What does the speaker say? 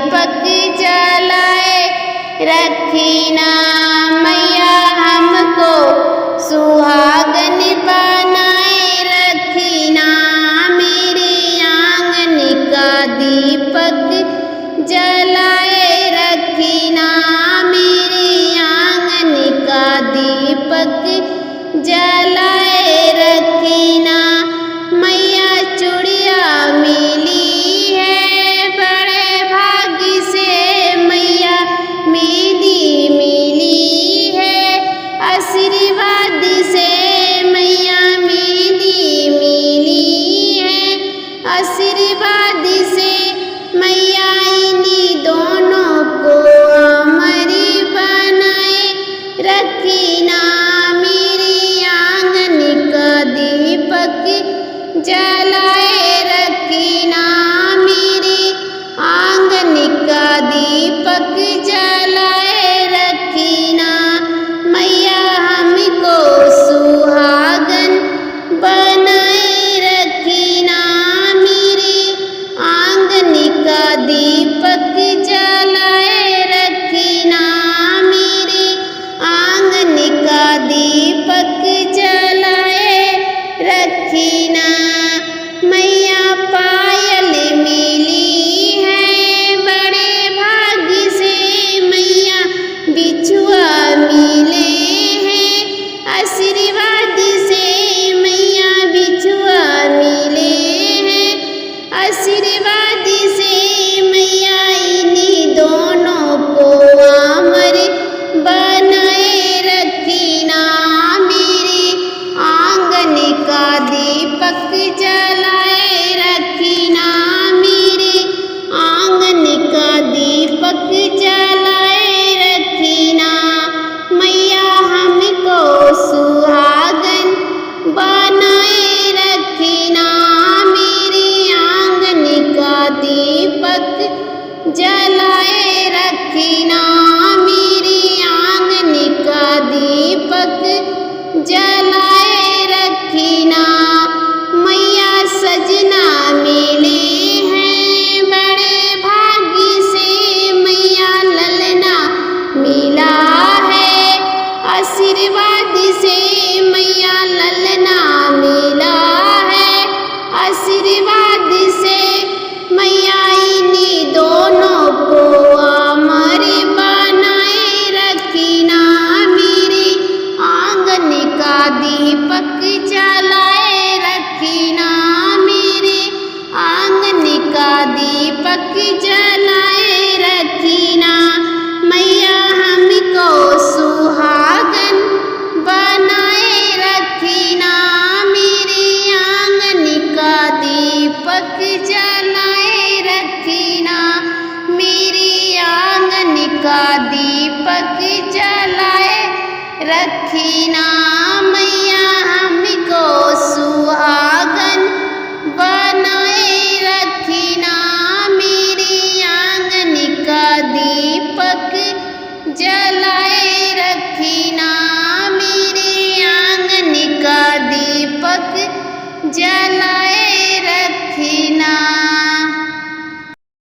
दीपक जलाए रखीना मैया हमको सुहागन बनाए रखीना। मेरे आंगन का दीपक जलाए रखीना मेरे आंगन का दीपक जलाए रखीना। मैया चूड़िया मिली है बड़े भाग्य से मैया मेहंदी मिली है आशीर्वाद से मैया मेहंदी मिली है आशीर्वाद से मैया इन्हीं दोनों को हमारी बनाए रखीना। मेरे आंगन का दीपक जलाए रखीना मेरे आंगन का दीपक जलाए रखीना। मैया हमको सुहागन बनाए रखीना मेरे आंगन का दीपक जलाए रखीना मेरे आंगन का दीपक जलाए रखीना। मैया पायल मिली है बड़े भाग्य से मैया बिछुआ मिले हैं आशीर्वाद से मैया बिछुआ मिले हैं आशीर्वाद से मैया इन्हीं दोनों को अमर बनाए रखीना। मेरे आंगन का दीपक जलाए रखीना मेरे आंगन का दीपक जलाए रखीना। मैया हमको सुहागन बनाए रखीना मेरे आंगन का दीपक जलाए रखीना मेरे आंगन का दीपक जलाए रखीना। मैया सजना मिले हैं बड़े भाग्य से मैया ललना मिला है आशीर्वाद से मैया ललना मिला है आशीर्वाद से मैया इन्हीं दोनों को अमर बनाए रखीना। मेरे आंगन का दीपक जलाए रखीना मेरे आंगन का दीपक जलाए रखीना। मैया हमको सुहागन बनाए रखीना मेरे आंगन का दीपक जलाए रखीना मेरे आंगन का दीपक जलाए रखीना।